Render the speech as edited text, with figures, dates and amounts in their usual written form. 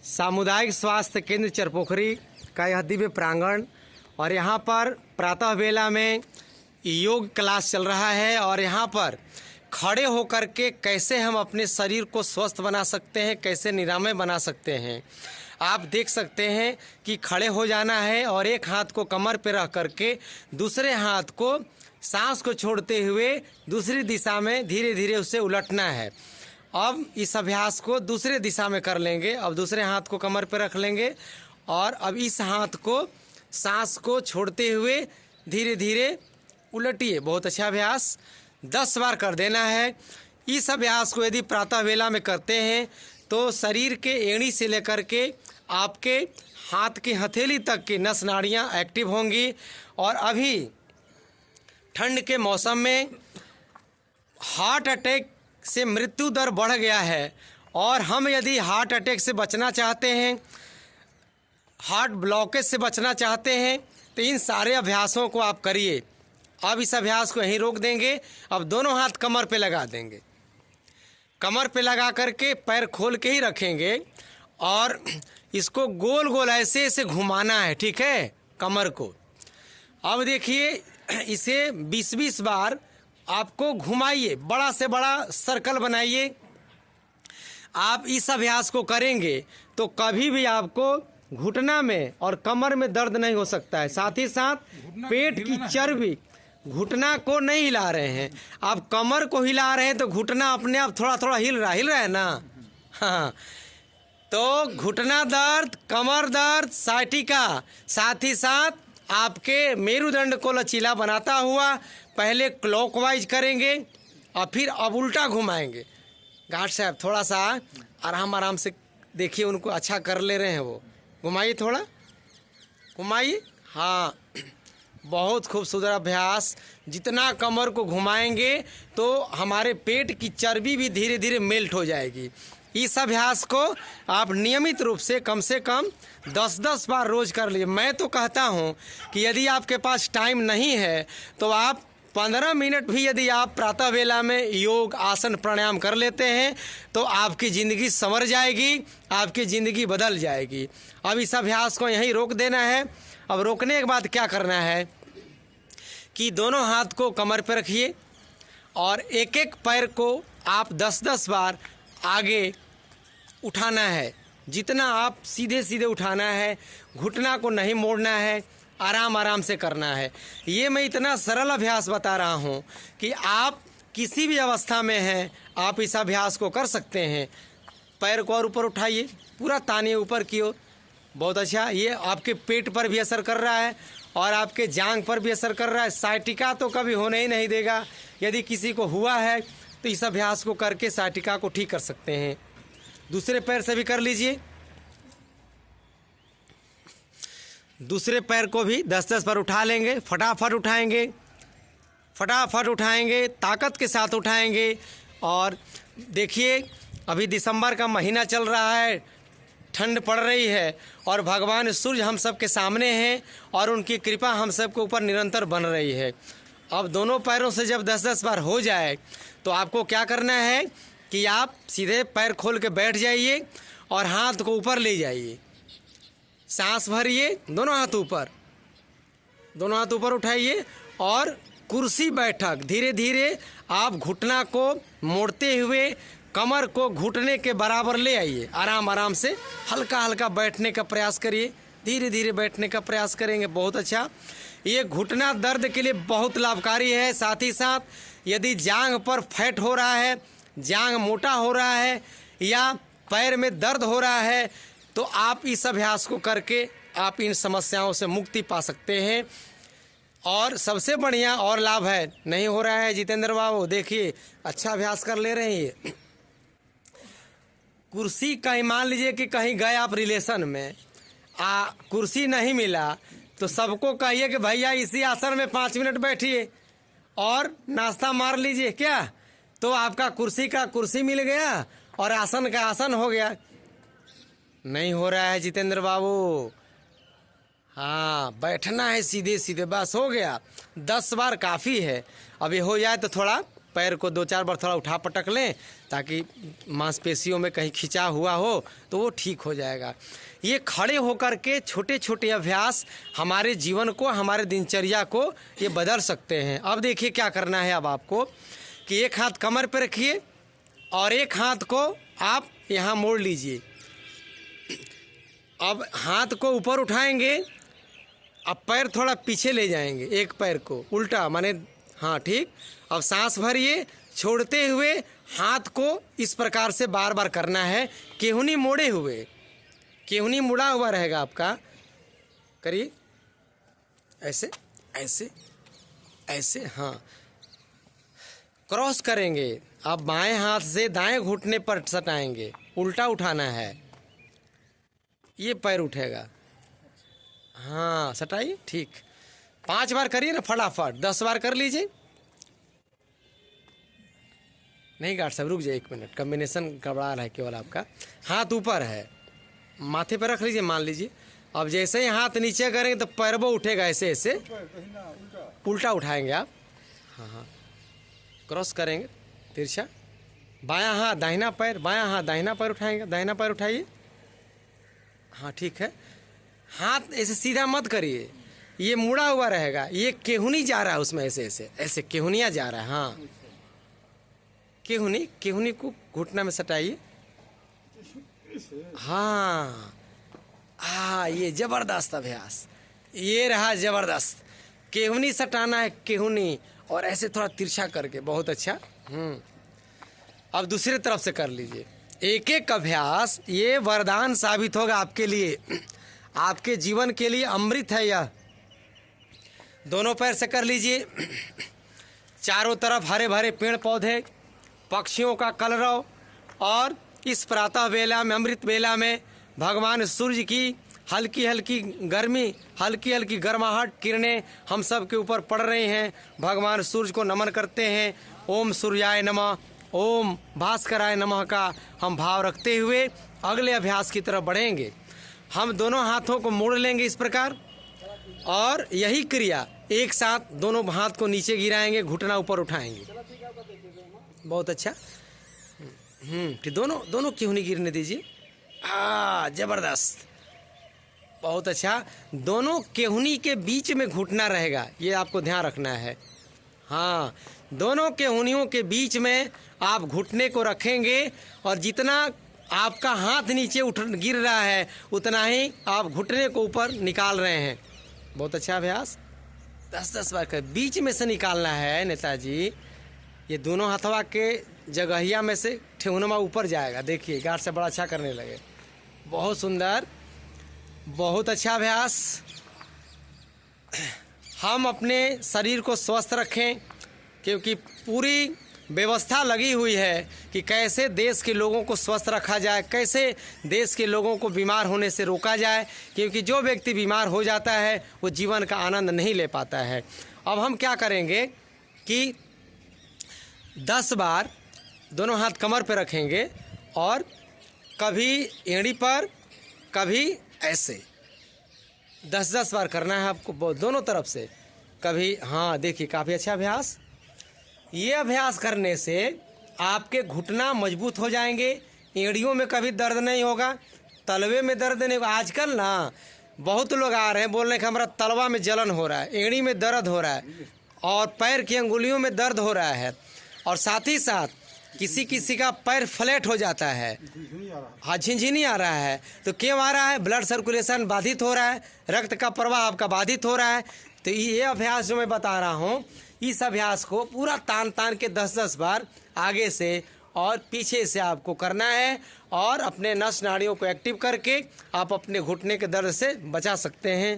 सामुदायिक स्वास्थ्य केंद्र चरपोखरी का यह दिव्य प्रांगण और यहाँ पर प्रातः वेला में योग क्लास चल रहा है। और यहाँ पर खड़े होकर के कैसे हम अपने शरीर को स्वस्थ बना सकते हैं, कैसे निरामय बना सकते हैं। आप देख सकते हैं कि खड़े हो जाना है और एक हाथ को कमर पर रख करके दूसरे हाथ को सांस को छोड़ते हुए दूसरी दिशा में धीरे धीरे उससे उलटना है। अब इस अभ्यास को दूसरे दिशा में कर लेंगे। अब दूसरे हाथ को कमर पर रख लेंगे और अब इस हाथ को सांस को छोड़ते हुए धीरे धीरे उलटिए। बहुत अच्छा अभ्यास 10 बार कर देना है। इस अभ्यास को यदि प्रातः वेला में करते हैं तो शरीर के एड़ी से लेकर के आपके हाथ की हथेली तक की नस नाड़ियाँ एक्टिव होंगी। और अभी ठंड के मौसम में हार्ट अटैक से मृत्यु दर बढ़ गया है और हम यदि हार्ट अटैक से बचना चाहते हैं, हार्ट ब्लॉकेज से बचना चाहते हैं तो इन सारे अभ्यासों को आप करिए। अब इस अभ्यास को यहीं रोक देंगे। अब दोनों हाथ कमर पे लगा देंगे। कमर पे लगा करके पैर खोल के ही रखेंगे और इसको गोल गोल ऐसे ऐसे घुमाना है, ठीक है, कमर को। अब देखिए इसे 20-20 बार आपको घुमाइए, बड़ा से बड़ा सर्कल बनाइए। आप इस अभ्यास को करेंगे तो कभी भी आपको घुटना में और कमर में दर्द नहीं हो सकता है। साथ ही साथ पेट की चर्बी, घुटना को नहीं हिला रहे हैं आप, कमर को हिला रहे हैं तो घुटना अपने आप थोड़ा थोड़ा हिल रहा है ना। हाँ, तो घुटना दर्द, कमर दर्द, साइटिका, साथ ही साथ आपके मेरुदंड को लचीला बनाता हुआ पहले क्लॉकवाइज करेंगे और फिर अब उल्टा घुमाएंगे। घाट साहब थोड़ा सा आराम से देखिए, उनको अच्छा कर ले रहे हैं वो। घुमाइए, थोड़ा घुमाइए। हाँ, बहुत खूबसूरत अभ्यास। जितना कमर को घुमाएंगे तो हमारे पेट की चर्बी भी धीरे धीरे मेल्ट हो जाएगी। इस अभ्यास को आप नियमित रूप से कम 10-10 बार रोज कर लीजिए। मैं तो कहता हूँ कि यदि आपके पास टाइम नहीं है तो आप 15 मिनट भी यदि आप प्रातः वेला में योग, आसन, प्राणायाम कर लेते हैं तो आपकी ज़िंदगी संवर जाएगी, आपकी ज़िंदगी बदल जाएगी। अब इस अभ्यास को यहीं रोक देना है। अब रोकने के बाद क्या करना है कि दोनों हाथ को कमर पर रखिए और एक एक पैर को आप 10-10 बार आगे उठाना है। जितना आप सीधे सीधे उठाना है, घुटना को नहीं मोड़ना है, आराम से करना है। ये मैं इतना सरल अभ्यास बता रहा हूँ कि आप किसी भी अवस्था में हैं आप इस अभ्यास को कर सकते हैं। पैर को और ऊपर उठाइए, पूरा तानिए ऊपर की ओर। बहुत अच्छा। ये आपके पेट पर भी असर कर रहा है और आपके जांघ पर भी असर कर रहा है। साइटिका तो कभी होने ही नहीं देगा। यदि किसी को हुआ है तो इस अभ्यास को करके साइटिका को ठीक कर सकते हैं। दूसरे पैर से भी कर लीजिए। दूसरे पैर को भी 10-10 बार उठा लेंगे। फटाफट उठाएंगे, ताकत के साथ उठाएंगे। और देखिए अभी दिसंबर का महीना चल रहा है, ठंड पड़ रही है और भगवान सूर्य हम सब के सामने हैं और उनकी कृपा हम सब के ऊपर निरंतर बन रही है। अब दोनों पैरों से जब 10-10 बार हो जाए तो आपको क्या करना है कि आप सीधे पैर खोल के बैठ जाइए और हाथ को ऊपर ले जाइए। सांस भरिए, दोनों हाथ ऊपर उठाइए और कुर्सी बैठक धीरे धीरे आप घुटना को मोड़ते हुए कमर को घुटने के बराबर ले आइए। आराम से हल्का बैठने का प्रयास करिए। धीरे धीरे बैठने का प्रयास करेंगे। बहुत अच्छा। ये घुटना दर्द के लिए बहुत लाभकारी है। साथ ही साथ यदि जांघ पर फैट हो रहा है, जांघ मोटा हो रहा है या पैर में दर्द हो रहा है तो आप इस अभ्यास को करके आप इन समस्याओं से मुक्ति पा सकते हैं। और सबसे बढ़िया और लाभ है, नहीं हो रहा है जितेंद्र बाबू, देखिए अच्छा अभ्यास कर ले रहे हैं। कुर्सी कहीं मान लीजिए कि कहीं गए आप रिलेशन में, कुर्सी नहीं मिला तो सबको कहिए कि भैया इसी आसन में 5 मिनट बैठिए और नाश्ता मार लीजिए क्या, तो आपका कुर्सी का कुर्सी मिल गया और आसन का आसन हो गया। नहीं हो रहा है जितेंद्र बाबू। हाँ, बैठना है सीधे सीधे, बस हो गया। 10 बार काफ़ी है। अभी हो जाए तो थोड़ा पैर को 2-4 बार थोड़ा उठा पटक लें ताकि मांसपेशियों में कहीं खिंचाव हुआ हो तो वो ठीक हो जाएगा। ये खड़े होकर के छोटे छोटे अभ्यास हमारे जीवन को, हमारे दिनचर्या को ये बदल सकते हैं। अब देखिए क्या करना है। अब आपको कि एक हाथ कमर पर रखिए और एक हाथ को आप यहाँ मोड़ लीजिए। अब हाथ को ऊपर उठाएंगे, अब पैर थोड़ा पीछे ले जाएंगे, एक पैर को उल्टा माने, हाँ ठीक। अब सांस भरिए, छोड़ते हुए हाथ को इस प्रकार से बार बार करना है। केहूनी मोड़े हुए, केहूनी मुड़ा हुआ रहेगा आपका। करिए ऐसे ऐसे ऐसे, हाँ क्रॉस करेंगे। अब बाएं हाथ से दाएं घुटने पर सटाएंगे, उल्टा उठाना है, ये पैर उठेगा। हाँ सटाइए, ठीक। 5 बार करिए ना फटाफट, 10 बार कर लीजिए। नहीं गार्ड साहब रुक जाइए 1 मिनट, कॉम्बिनेशन गड़बड़ा रहा है केवल आपका। हाथ ऊपर है, माथे पर रख लीजिए मान लीजिए। अब जैसे ही हाथ नीचे करेंगे तो पैरबो उठेगा, ऐसे ऐसे उल्टा उठाएंगे आप। हाँ हाँ क्रॉस करेंगे तिरछा। बायां हाथ दाहिना पैर, बायां हाथ दाहिना पैर उठाएंगे, दाहिना पैर उठाइए। हाँ ठीक है। हाथ ऐसे सीधा मत करिए, ये मुड़ा हुआ रहेगा, ये केहूनी जा रहा है उसमें, ऐसे ऐसे ऐसे केहूनिया जा रहा है। हाँ केहूनी, केहूनी को घुटना में सटाइए। हाँ ये जबरदस्त अभ्यास, ये रहा जबरदस्त। केहूनी सटाना है, केहूनी, और ऐसे थोड़ा तिरछा करके, बहुत अच्छा। अब दूसरी तरफ से कर लीजिए। एक एक अभ्यास ये वरदान साबित होगा आपके लिए, आपके जीवन के लिए अमृत है यह। दोनों पैर से कर लीजिए। चारों तरफ हरे भरे पेड़ पौधे, पक्षियों का कलरव, और इस प्रातः वेला में, अमृत वेला में भगवान सूर्य की हल्की हल्की गर्मी, हल्की हल्की गर्माहट किरणें हम सब के ऊपर पड़ रही हैं। भगवान सूर्य को नमन करते हैं। ओम सूर्याय नमः, ओम भास्कराय नमः का हम भाव रखते हुए अगले अभ्यास की तरफ बढ़ेंगे। हम दोनों हाथों को मोड़ लेंगे इस प्रकार, और यही क्रिया एक साथ दोनों हाथ को नीचे गिराएंगे, घुटना ऊपर उठाएंगे। बहुत अच्छा। ठीक, दोनों क्यों नहीं गिरने दीजिए। जबरदस्त, बहुत अच्छा। दोनों केहूनी के बीच में घुटना रहेगा, ये आपको ध्यान रखना है। हाँ दोनों केहूनियों के बीच में आप घुटने को रखेंगे, और जितना आपका हाथ नीचे गिर रहा है उतना ही आप घुटने को ऊपर निकाल रहे हैं। बहुत अच्छा अभ्यास। 10-10 बार कर, बीच में से निकालना है नेताजी। ये दोनों हथवा के जगहिया में से ठेहुनमा ऊपर जाएगा। देखिए गार्ड से बड़ा अच्छा करने लगे, बहुत सुंदर, बहुत अच्छा अभ्यास। हम अपने शरीर को स्वस्थ रखें, क्योंकि पूरी व्यवस्था लगी हुई है कि कैसे देश के लोगों को स्वस्थ रखा जाए, कैसे देश के लोगों को बीमार होने से रोका जाए, क्योंकि जो व्यक्ति बीमार हो जाता है वो जीवन का आनंद नहीं ले पाता है। अब हम क्या करेंगे कि 10 बार दोनों हाथ कमर पे रखेंगे, और कभी एड़ी पर, कभी ऐसे 10-10 बार करना है आपको दोनों तरफ से। कभी, हाँ देखिए काफ़ी अच्छा अभ्यास। ये अभ्यास करने से आपके घुटना मजबूत हो जाएंगे, एड़ियों में कभी दर्द नहीं होगा, तलवे में दर्द नहीं होगा। आजकल ना बहुत लोग आ रहे हैं बोल रहे हैं कि हमारा तलवा में जलन हो रहा है, एड़ी में दर्द हो रहा है, और पैर की अंगुलियों में दर्द हो रहा है, और साथ ही साथ किसी किसी का पैर फ्लैट हो जाता है। हाँ झिनझिनी आ रहा है। तो क्यों आ रहा है? ब्लड सर्कुलेशन बाधित हो रहा है, रक्त का प्रवाह आपका बाधित हो रहा है। तो ये अभ्यास जो मैं बता रहा हूँ, इस अभ्यास को पूरा तान तान के 10-10 बार आगे से और पीछे से आपको करना है, और अपने नस नाड़ियों को एक्टिव करके आप अपने घुटने के दर्द से बचा सकते हैं।